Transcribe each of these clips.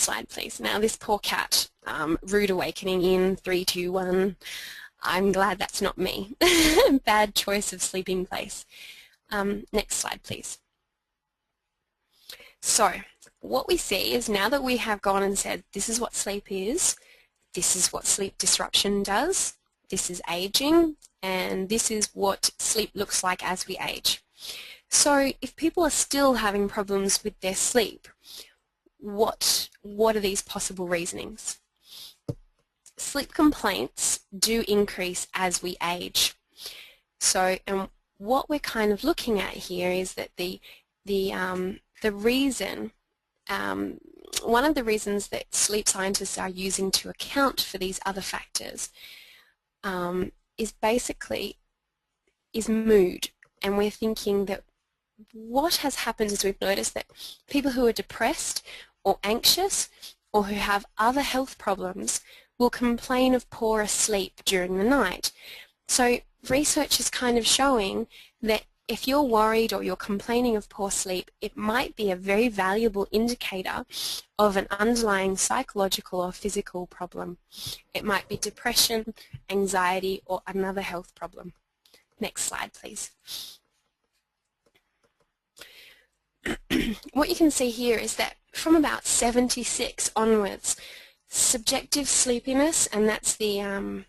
Next slide, please. Now this poor cat, rude awakening in 3, 2, 1. I'm glad that's not me. Bad choice of sleeping place. Next slide, please. So what we see is now that we have gone and said this is what sleep is, this is what sleep disruption does, this is aging, and this is what sleep looks like as we age. So if people are still having problems with their sleep, what are these possible reasonings? Sleep complaints do increase as we age. So, and what we're kind of looking at here is that the reason, one of the reasons that sleep scientists are using to account for these other factors is mood. And we're thinking that what has happened is we've noticed that people who are depressed or anxious or who have other health problems will complain of poorer sleep during the night. So research is kind of showing that if you're worried or you're complaining of poor sleep, it might be a very valuable indicator of an underlying psychological or physical problem. It might be depression, anxiety, or another health problem. Next slide, please. What you can see here is that from about 76 onwards, subjective sleepiness, and that's the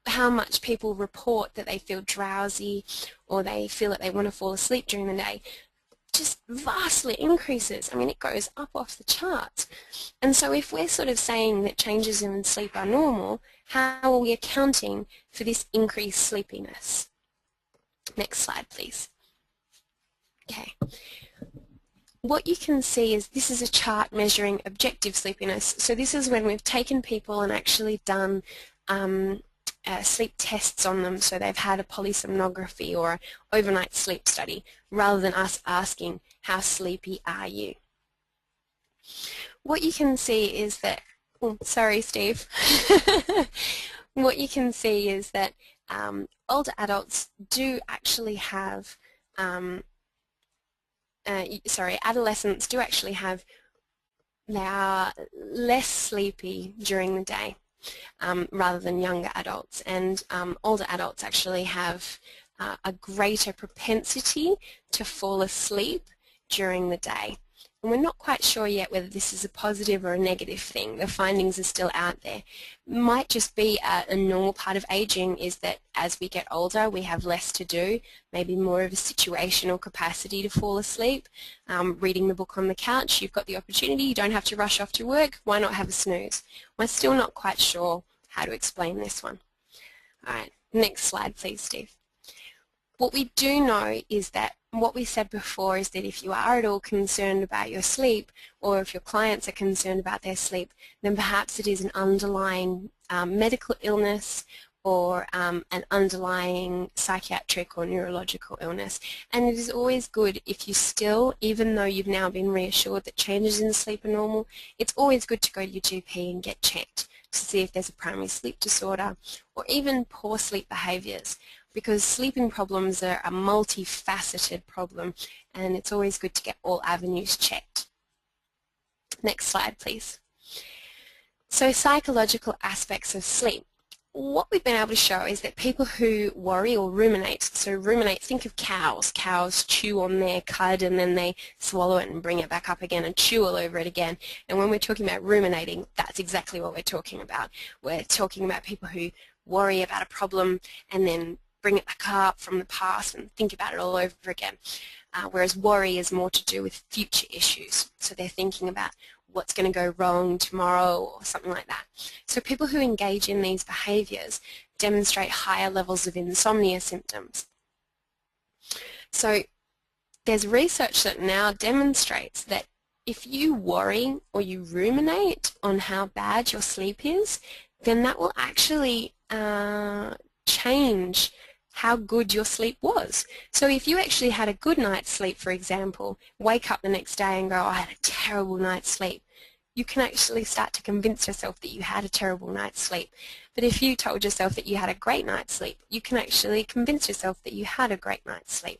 how much people report that they feel drowsy or they feel that they want to fall asleep during the day, just vastly increases. I mean, it goes up off the charts. And so if we're sort of saying that changes in sleep are normal, how are we accounting for this increased sleepiness? Next slide, please. Okay. What you can see is this is a chart measuring objective sleepiness. So this is when we've taken people and actually done sleep tests on them, so they've had a polysomnography or an overnight sleep study, rather than us asking, how sleepy are you? What you can see is that, oh, sorry Steve, what you can see is that older adults do actually have, adolescents do actually have, they are less sleepy during the day. Rather than younger adults, and older adults actually have a greater propensity to fall asleep during the day. And we're not quite sure yet whether this is a positive or a negative thing. The findings are still out there. Might just be a normal part of aging is that as we get older we have less to do, maybe more of a situational capacity to fall asleep. Reading the book on the couch, you've got the opportunity, you don't have to rush off to work, why not have a snooze? We're still not quite sure how to explain this one. Alright, next slide please Steve. What we do know is that what we said before is that if you are at all concerned about your sleep, or if your clients are concerned about their sleep, then perhaps it is an underlying medical illness or an underlying psychiatric or neurological illness. And it is always good if you still, even though you've now been reassured that changes in sleep are normal, it's always good to go to your GP and get checked to see if there's a primary sleep disorder or even poor sleep behaviours, because sleeping problems are a multifaceted problem and it's always good to get all avenues checked. Next slide please. So psychological aspects of sleep. What we've been able to show is that people who worry or ruminate, so ruminate, think of cows. Cows chew on their cud and then they swallow it and bring it back up again and chew all over it again. And when we're talking about ruminating, that's exactly what we're talking about. We're talking about people who worry about a problem and then bring it back up from the past and think about it all over again. Whereas worry is more to do with future issues. So they're thinking about what's going to go wrong tomorrow or something like that. So people who engage in these behaviours demonstrate higher levels of insomnia symptoms. So there's research that now demonstrates that if you worry or you ruminate on how bad your sleep is, then that will actually change how good your sleep was. So if you actually had a good night's sleep, for example, wake up the next day and go, I had a terrible night's sleep, you can actually start to convince yourself that you had a terrible night's sleep. But if you told yourself that you had a great night's sleep, you can actually convince yourself that you had a great night's sleep.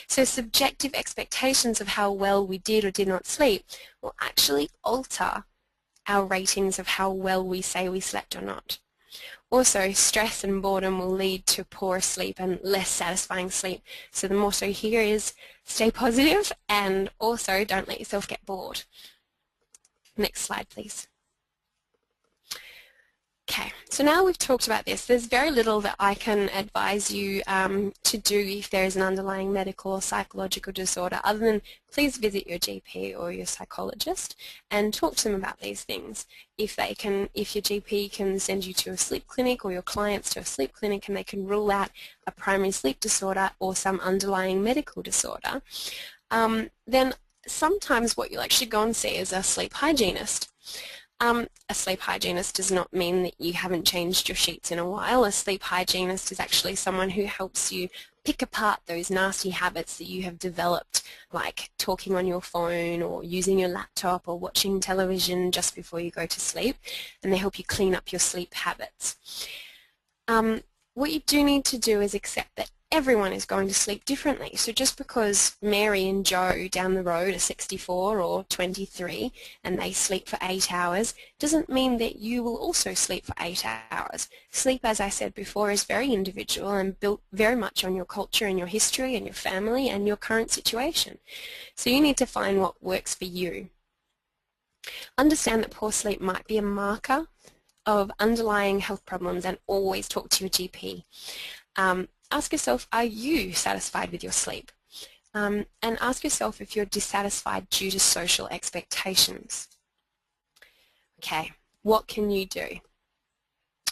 So subjective expectations of how well we did or did not sleep will actually alter our ratings of how well we say we slept or not. Also, stress and boredom will lead to poorer sleep and less satisfying sleep. So the motto here is stay positive and also don't let yourself get bored. Next slide, please. Okay, so now we've talked about this, there's very little that I can advise you to do if there is an underlying medical or psychological disorder other than please visit your GP or your psychologist and talk to them about these things. If your GP can send you to a sleep clinic or your clients to a sleep clinic and they can rule out a primary sleep disorder or some underlying medical disorder, then sometimes what you'll actually go and see is a sleep hygienist. A sleep hygienist does not mean that you haven't changed your sheets in a while. A sleep hygienist is actually someone who helps you pick apart those nasty habits that you have developed, like talking on your phone or using your laptop or watching television just before you go to sleep, and they help you clean up your sleep habits. What you do need to do is accept that everyone is going to sleep differently. So just because Mary and Joe down the road are 64 or 23 and they sleep for 8 hours doesn't mean that you will also sleep for 8 hours. Sleep, as I said before, is very individual and built very much on your culture and your history and your family and your current situation. So you need to find what works for you. Understand that poor sleep might be a marker of underlying health problems and always talk to your GP. Ask yourself, are you satisfied with your sleep? And ask yourself if you're dissatisfied due to social expectations. Okay, what can you do?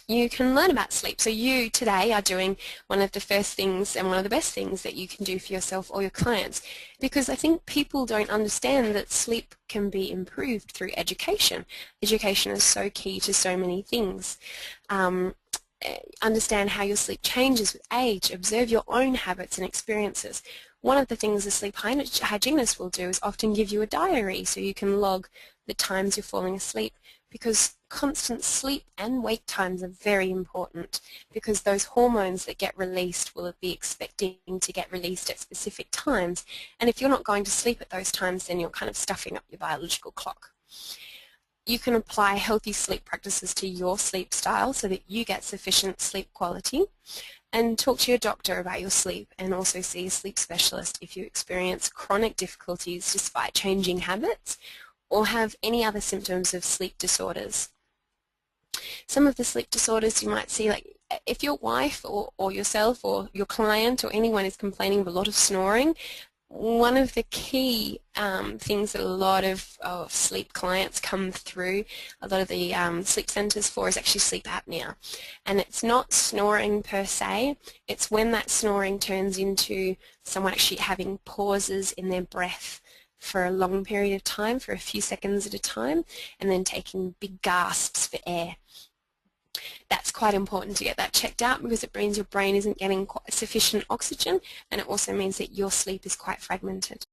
You can learn about sleep. So you today are doing one of the first things and one of the best things that you can do for yourself or your clients, because I think people don't understand that sleep can be improved through education. Education is so key to so many things. Understand how your sleep changes with age, observe your own habits and experiences. One of the things a sleep hygienist will do is often give you a diary so you can log the times you're falling asleep, because constant sleep and wake times are very important, because those hormones that get released will be expecting to get released at specific times, and if you're not going to sleep at those times then you're kind of stuffing up your biological clock. You can apply healthy sleep practices to your sleep style so that you get sufficient sleep quality, and talk to your doctor about your sleep and also see a sleep specialist if you experience chronic difficulties despite changing habits or have any other symptoms of sleep disorders. Some of the sleep disorders you might see, like if your wife or yourself or your client or anyone is complaining of a lot of snoring, one of the key things that a lot of sleep clients come through, a lot of the sleep centres for, is actually sleep apnea. And it's not snoring per se, it's when that snoring turns into someone actually having pauses in their breath for a long period of time, for a few seconds at a time, and then taking big gasps for air. That's quite important to get that checked out, because it means your brain isn't getting sufficient oxygen, and it also means that your sleep is quite fragmented.